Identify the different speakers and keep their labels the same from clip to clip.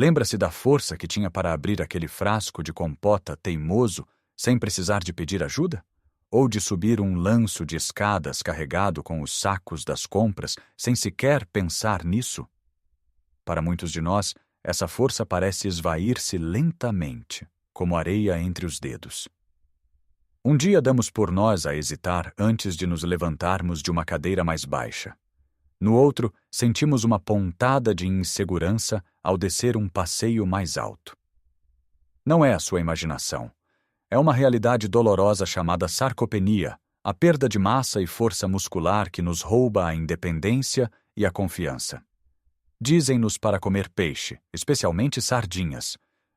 Speaker 1: Lembra-se da força que tinha para abrir aquele frasco de compota teimoso sem precisar de pedir ajuda? Ou de subir um lanço de escadas carregado com os sacos das compras sem sequer pensar nisso? Para muitos de nós, essa força parece esvair-se lentamente, como areia entre os dedos. Um dia damos por nós a hesitar antes de nos levantarmos de uma cadeira mais baixa. No outro, sentimos uma pontada de insegurança ao descer um passeio mais alto. Não é a sua imaginação. É uma realidade dolorosa chamada sarcopenia, a perda de massa e força muscular que nos rouba a independência e a confiança. Dizem-nos para comer peixe, especialmente sardinhas.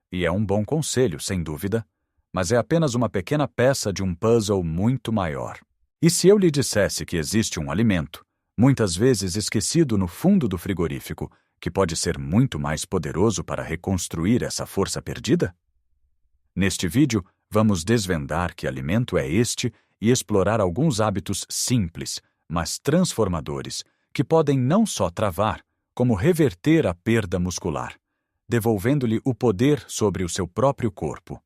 Speaker 1: E é um bom conselho, sem dúvida, mas é apenas uma pequena peça de um puzzle muito maior. E se eu lhe dissesse que existe um alimento, muitas vezes esquecido no fundo do frigorífico, que pode ser muito mais poderoso para reconstruir essa força perdida? Neste vídeo, vamos desvendar que alimento é este e explorar alguns hábitos simples, mas transformadores, que podem não só travar, como reverter a perda muscular, devolvendo-lhe o poder sobre o seu próprio corpo.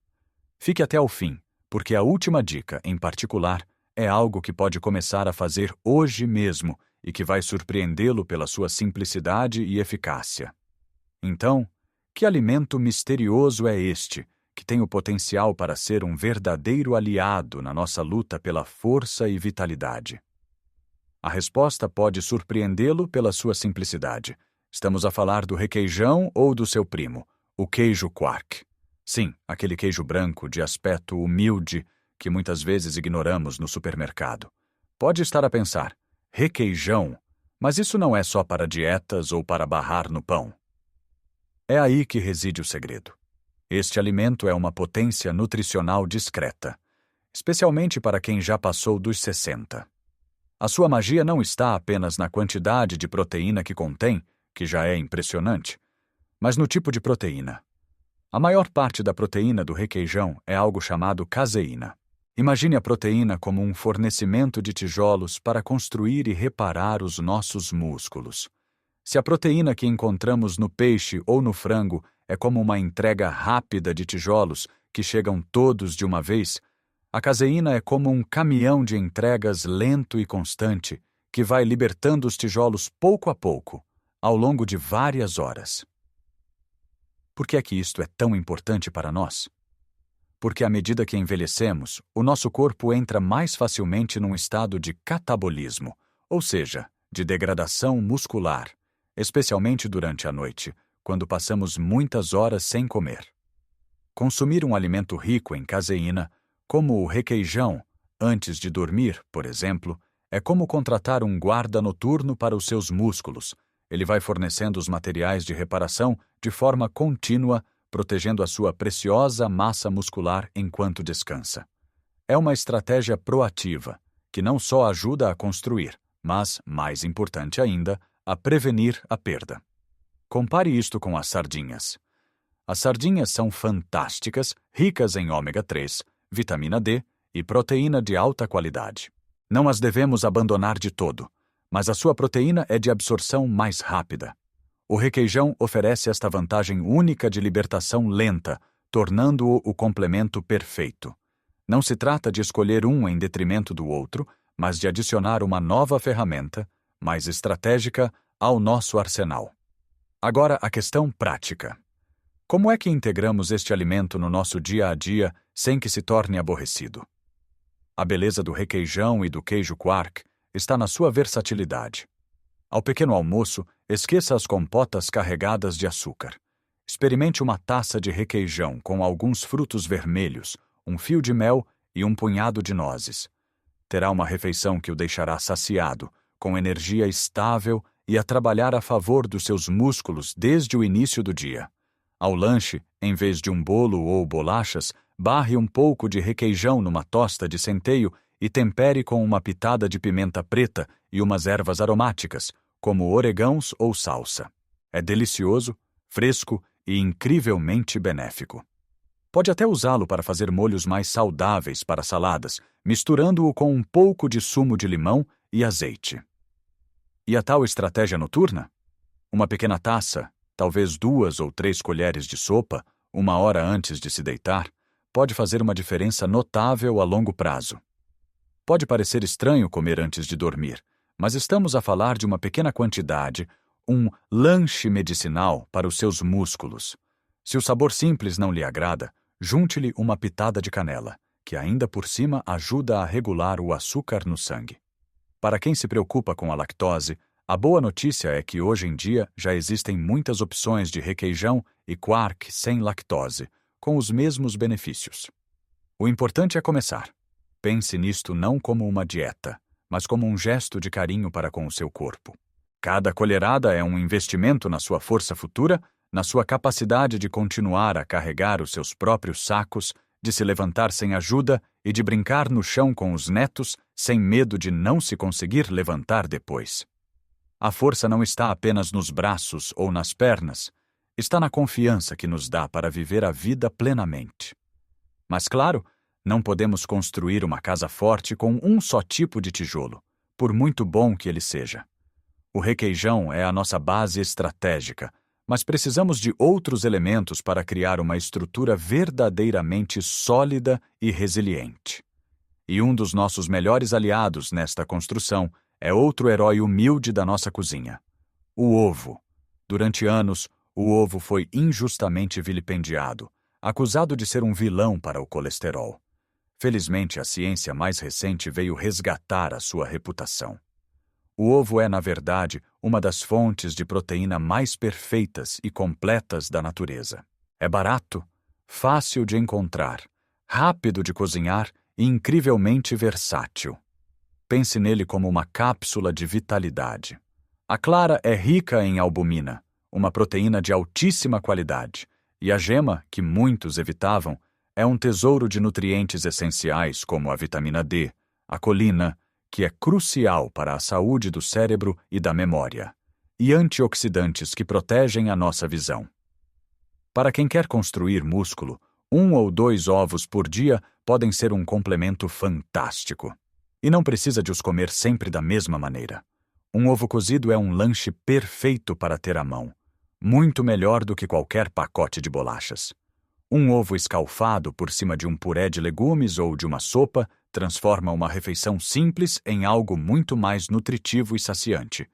Speaker 1: Fique até o fim, porque a última dica, em particular, é algo que pode começar a fazer hoje mesmo e que vai surpreendê-lo pela sua simplicidade e eficácia. Então, que alimento misterioso é este, que tem o potencial para ser um verdadeiro aliado na nossa luta pela força e vitalidade? A resposta pode surpreendê-lo pela sua simplicidade. Estamos a falar do requeijão ou do seu primo, o queijo Quark. Sim, aquele queijo branco de aspecto humilde que muitas vezes ignoramos no supermercado. Pode estar a pensar, requeijão, mas isso não é só para dietas ou para barrar no pão. É aí que reside o segredo. Este alimento é uma potência nutricional discreta, especialmente para quem já passou dos 60. A sua magia não está apenas na quantidade de proteína que contém, que já é impressionante, mas no tipo de proteína. A maior parte da proteína do requeijão é algo chamado caseína. Imagine a proteína como um fornecimento de tijolos para construir e reparar os nossos músculos. Se a proteína que encontramos no peixe ou no frango é como uma entrega rápida de tijolos que chegam todos de uma vez, a caseína é como um caminhão de entregas lento e constante que vai libertando os tijolos pouco a pouco, ao longo de várias horas. Por que é que isto é tão importante para nós? Porque à medida que envelhecemos, o nosso corpo entra mais facilmente num estado de catabolismo, ou seja, de degradação muscular, especialmente durante a noite, quando passamos muitas horas sem comer. Consumir um alimento rico em caseína, como o requeijão, antes de dormir, por exemplo, é como contratar um guarda noturno para os seus músculos. Ele vai fornecendo os materiais de reparação de forma contínua, protegendo a sua preciosa massa muscular enquanto descansa. É uma estratégia proativa, que não só ajuda a construir, mas, mais importante ainda, a prevenir a perda. Compare isto com as sardinhas. As sardinhas são fantásticas, ricas em ômega 3, vitamina D e proteína de alta qualidade. Não as devemos abandonar de todo, mas a sua proteína é de absorção mais rápida. O requeijão oferece esta vantagem única de libertação lenta, tornando-o o complemento perfeito. Não se trata de escolher um em detrimento do outro, mas de adicionar uma nova ferramenta, mais estratégica, ao nosso arsenal. Agora, a questão prática. Como é que integramos este alimento no nosso dia a dia sem que se torne aborrecido? A beleza do requeijão e do queijo Quark está na sua versatilidade. Ao pequeno almoço, esqueça as compotas carregadas de açúcar. Experimente uma taça de requeijão com alguns frutos vermelhos, um fio de mel e um punhado de nozes. Terá uma refeição que o deixará saciado, com energia estável e a trabalhar a favor dos seus músculos desde o início do dia. Ao lanche, em vez de um bolo ou bolachas, barre um pouco de requeijão numa tosta de centeio e tempere com uma pitada de pimenta preta e umas ervas aromáticas, como orégãos ou salsa. É delicioso, fresco e incrivelmente benéfico. Pode até usá-lo para fazer molhos mais saudáveis para saladas, misturando-o com um pouco de sumo de limão e azeite. E a tal estratégia noturna? Uma pequena taça, talvez 2 ou 3 colheres de sopa, 1 hora antes de se deitar, pode fazer uma diferença notável a longo prazo. Pode parecer estranho comer antes de dormir, mas estamos a falar de uma pequena quantidade, um lanche medicinal para os seus músculos. Se o sabor simples não lhe agrada, junte-lhe uma pitada de canela, que ainda por cima ajuda a regular o açúcar no sangue. Para quem se preocupa com a lactose, a boa notícia é que hoje em dia já existem muitas opções de requeijão e quark sem lactose, com os mesmos benefícios. O importante é começar. Pense nisto não como uma dieta, mas como um gesto de carinho para com o seu corpo. Cada colherada é um investimento na sua força futura, na sua capacidade de continuar a carregar os seus próprios sacos, de se levantar sem ajuda e de brincar no chão com os netos sem medo de não se conseguir levantar depois. A força não está apenas nos braços ou nas pernas, está na confiança que nos dá para viver a vida plenamente. Mas, claro, não podemos construir uma casa forte com um só tipo de tijolo, por muito bom que ele seja. O requeijão é a nossa base estratégica, mas precisamos de outros elementos para criar uma estrutura verdadeiramente sólida e resiliente. E um dos nossos melhores aliados nesta construção é outro herói humilde da nossa cozinha: o ovo. Durante anos, o ovo foi injustamente vilipendiado, acusado de ser um vilão para o colesterol. Felizmente, a ciência mais recente veio resgatar a sua reputação. O ovo é, na verdade, uma das fontes de proteína mais perfeitas e completas da natureza. É barato, fácil de encontrar, rápido de cozinhar e incrivelmente versátil. Pense nele como uma cápsula de vitalidade. A clara é rica em albumina, uma proteína de altíssima qualidade, e a gema, que muitos evitavam, é um tesouro de nutrientes essenciais como a vitamina D, a colina, que é crucial para a saúde do cérebro e da memória, e antioxidantes que protegem a nossa visão. Para quem quer construir músculo, 1 ou 2 ovos por dia podem ser um complemento fantástico. E não precisa de os comer sempre da mesma maneira. Um ovo cozido é um lanche perfeito para ter à mão, muito melhor do que qualquer pacote de bolachas. Um ovo escalfado por cima de um puré de legumes ou de uma sopa transforma uma refeição simples em algo muito mais nutritivo e saciante.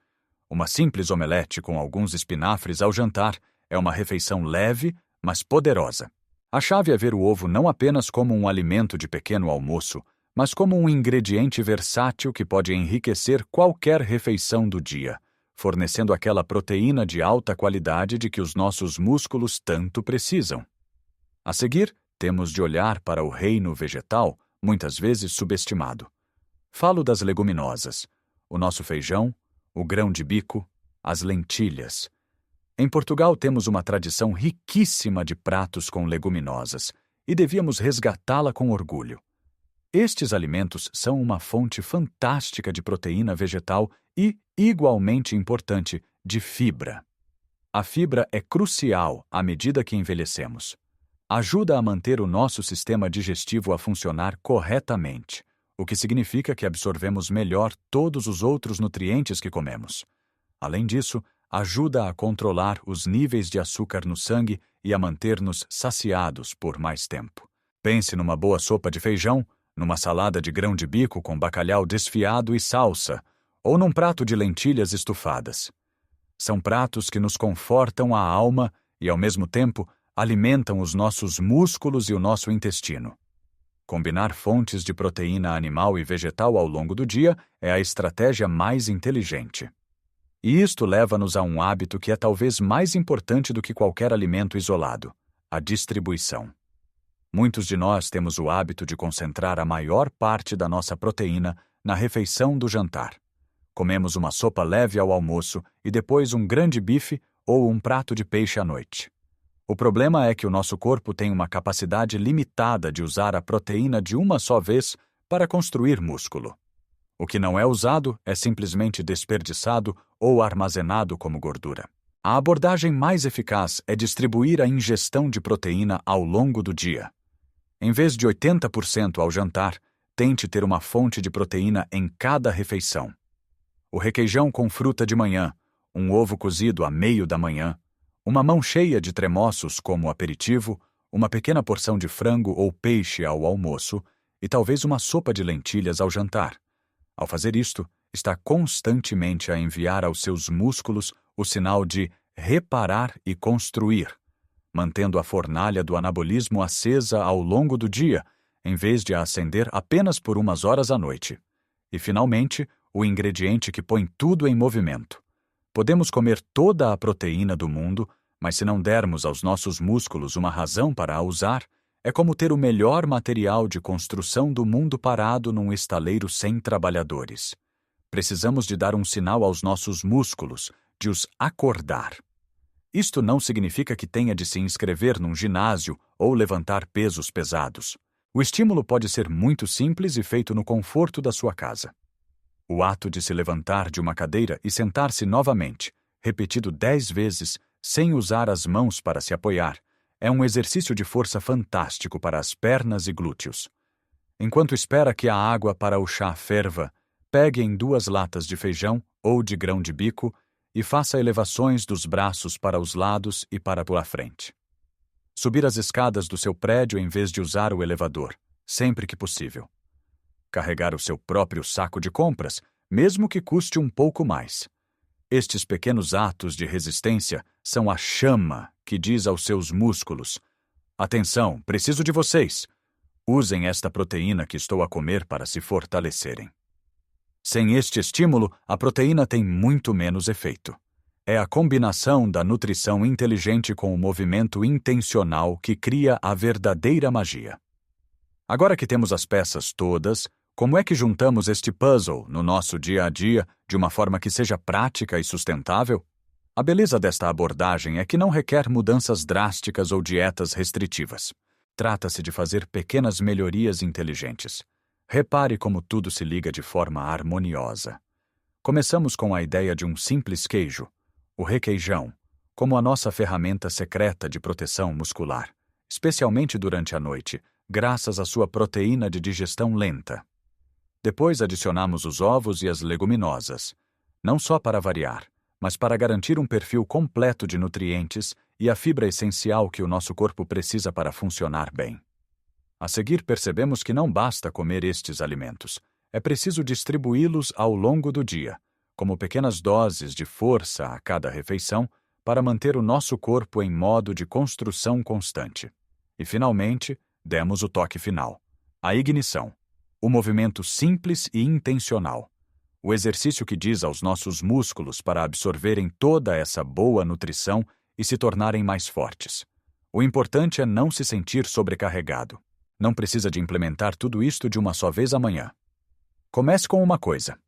Speaker 1: Uma simples omelete com alguns espinafres ao jantar é uma refeição leve, mas poderosa. A chave é ver o ovo não apenas como um alimento de pequeno almoço, mas como um ingrediente versátil que pode enriquecer qualquer refeição do dia, fornecendo aquela proteína de alta qualidade de que os nossos músculos tanto precisam. A seguir, temos de olhar para o reino vegetal, muitas vezes subestimado. Falo das leguminosas, o nosso feijão, o grão de bico, as lentilhas. Em Portugal temos uma tradição riquíssima de pratos com leguminosas e devíamos resgatá-la com orgulho. Estes alimentos são uma fonte fantástica de proteína vegetal e, igualmente importante, de fibra. A fibra é crucial à medida que envelhecemos. Ajuda a manter o nosso sistema digestivo a funcionar corretamente, o que significa que absorvemos melhor todos os outros nutrientes que comemos. Além disso, ajuda a controlar os níveis de açúcar no sangue e a manter-nos saciados por mais tempo. Pense numa boa sopa de feijão, numa salada de grão de bico com bacalhau desfiado e salsa, ou num prato de lentilhas estufadas. São pratos que nos confortam a alma e, ao mesmo tempo, alimentam os nossos músculos e o nosso intestino. Combinar fontes de proteína animal e vegetal ao longo do dia é a estratégia mais inteligente. E isto leva-nos a um hábito que é talvez mais importante do que qualquer alimento isolado: a distribuição. Muitos de nós temos o hábito de concentrar a maior parte da nossa proteína na refeição do jantar. Comemos uma sopa leve ao almoço e depois um grande bife ou um prato de peixe à noite. O problema é que o nosso corpo tem uma capacidade limitada de usar a proteína de uma só vez para construir músculo. O que não é usado é simplesmente desperdiçado ou armazenado como gordura. A abordagem mais eficaz é distribuir a ingestão de proteína ao longo do dia. Em vez de 80% ao jantar, tente ter uma fonte de proteína em cada refeição. O requeijão com fruta de manhã, um ovo cozido a meio da manhã, Uma mão cheia de tremoços como aperitivo, uma pequena porção de frango ou peixe ao almoço e talvez uma sopa de lentilhas ao jantar. Ao fazer isto, está constantemente a enviar aos seus músculos o sinal de reparar e construir, mantendo a fornalha do anabolismo acesa ao longo do dia, em vez de a acender apenas por umas horas à noite. E, finalmente, o ingrediente que põe tudo em movimento. Podemos comer toda a proteína do mundo, mas se não dermos aos nossos músculos uma razão para a usar, é como ter o melhor material de construção do mundo parado num estaleiro sem trabalhadores. Precisamos de dar um sinal aos nossos músculos, de os acordar. Isto não significa que tenha de se inscrever num ginásio ou levantar pesos pesados. O estímulo pode ser muito simples e feito no conforto da sua casa. O ato de se levantar de uma cadeira e sentar-se novamente, repetido 10 vezes, sem usar as mãos para se apoiar, é um exercício de força fantástico para as pernas e glúteos. Enquanto espera que a água para o chá ferva, pegue em 2 latas de feijão ou de grão de bico e faça elevações dos braços para os lados e para a frente. Subir as escadas do seu prédio em vez de usar o elevador, sempre que possível. Carregar o seu próprio saco de compras, mesmo que custe um pouco mais. Estes pequenos atos de resistência são a chama que diz aos seus músculos: atenção, preciso de vocês. Usem esta proteína que estou a comer para se fortalecerem. Sem este estímulo, a proteína tem muito menos efeito. É a combinação da nutrição inteligente com o movimento intencional que cria a verdadeira magia. Agora que temos as peças todas, como é que juntamos este puzzle no nosso dia a dia de uma forma que seja prática e sustentável? A beleza desta abordagem é que não requer mudanças drásticas ou dietas restritivas. Trata-se de fazer pequenas melhorias inteligentes. Repare como tudo se liga de forma harmoniosa. Começamos com a ideia de um simples queijo, o requeijão, como a nossa ferramenta secreta de proteção muscular, especialmente durante a noite, graças à sua proteína de digestão lenta. Depois adicionamos os ovos e as leguminosas, não só para variar, mas para garantir um perfil completo de nutrientes e a fibra essencial que o nosso corpo precisa para funcionar bem. A seguir, percebemos que não basta comer estes alimentos. É preciso distribuí-los ao longo do dia, como pequenas doses de força a cada refeição, para manter o nosso corpo em modo de construção constante. E, finalmente, demos o toque final: a ignição. O movimento simples e intencional. O exercício que diz aos nossos músculos para absorverem toda essa boa nutrição e se tornarem mais fortes. O importante é não se sentir sobrecarregado. Não precisa de implementar tudo isto de uma só vez amanhã. Comece com uma coisa.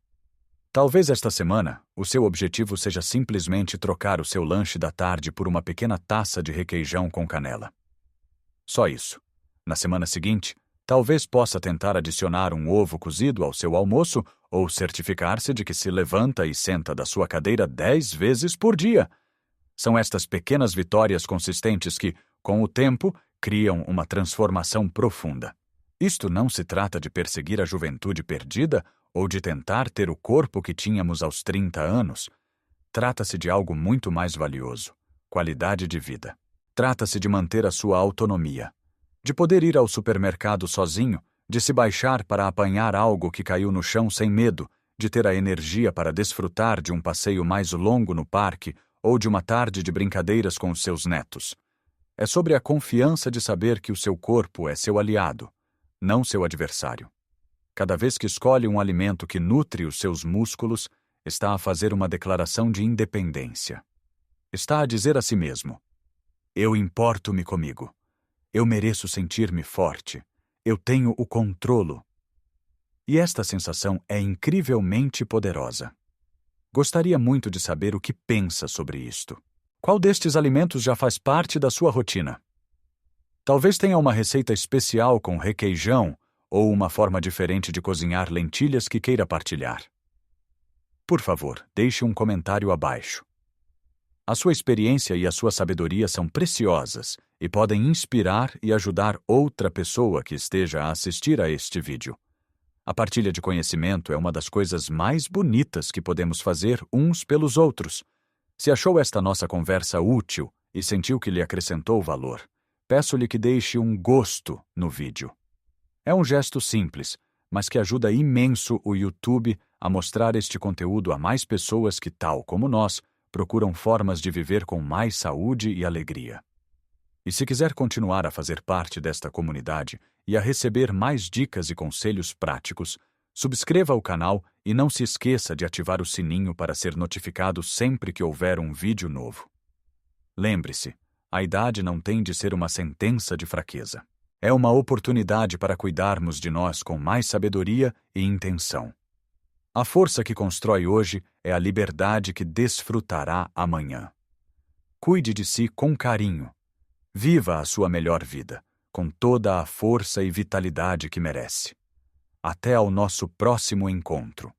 Speaker 1: Talvez esta semana o seu objetivo seja simplesmente trocar o seu lanche da tarde por uma pequena taça de requeijão com canela. Só isso. Na semana seguinte, talvez possa tentar adicionar um ovo cozido ao seu almoço ou certificar-se de que se levanta e senta da sua cadeira 10 vezes por dia. São estas pequenas vitórias consistentes que, com o tempo, criam uma transformação profunda. Isto não se trata de perseguir a juventude perdida ou de tentar ter o corpo que tínhamos aos 30 anos. Trata-se de algo muito mais valioso: qualidade de vida. Trata-se de manter a sua autonomia, de poder ir ao supermercado sozinho, de se baixar para apanhar algo que caiu no chão sem medo, de ter a energia para desfrutar de um passeio mais longo no parque ou de uma tarde de brincadeiras com os seus netos. É sobre a confiança de saber que o seu corpo é seu aliado, não seu adversário. Cada vez que escolhe um alimento que nutre os seus músculos, está a fazer uma declaração de independência. Está a dizer a si mesmo: eu importo-me comigo. Eu mereço sentir-me forte. Eu tenho o controlo. E esta sensação é incrivelmente poderosa. Gostaria muito de saber o que pensa sobre isto. Qual destes alimentos já faz parte da sua rotina? Talvez tenha uma receita especial com requeijão ou uma forma diferente de cozinhar lentilhas que queira partilhar. Por favor, deixe um comentário abaixo. A sua experiência e a sua sabedoria são preciosas e podem inspirar e ajudar outra pessoa que esteja a assistir a este vídeo. A partilha de conhecimento é uma das coisas mais bonitas que podemos fazer uns pelos outros. Se achou esta nossa conversa útil e sentiu que lhe acrescentou valor, peço-lhe que deixe um gosto no vídeo. É um gesto simples, mas que ajuda imenso o YouTube a mostrar este conteúdo a mais pessoas que, tal como nós, procuram formas de viver com mais saúde e alegria. E se quiser continuar a fazer parte desta comunidade e a receber mais dicas e conselhos práticos, subscreva o canal e não se esqueça de ativar o sininho para ser notificado sempre que houver um vídeo novo. Lembre-se, a idade não tem de ser uma sentença de fraqueza. É uma oportunidade para cuidarmos de nós com mais sabedoria e intenção. A força que constrói hoje é a liberdade que desfrutará amanhã. Cuide de si com carinho. Viva a sua melhor vida, com toda a força e vitalidade que merece. Até ao nosso próximo encontro.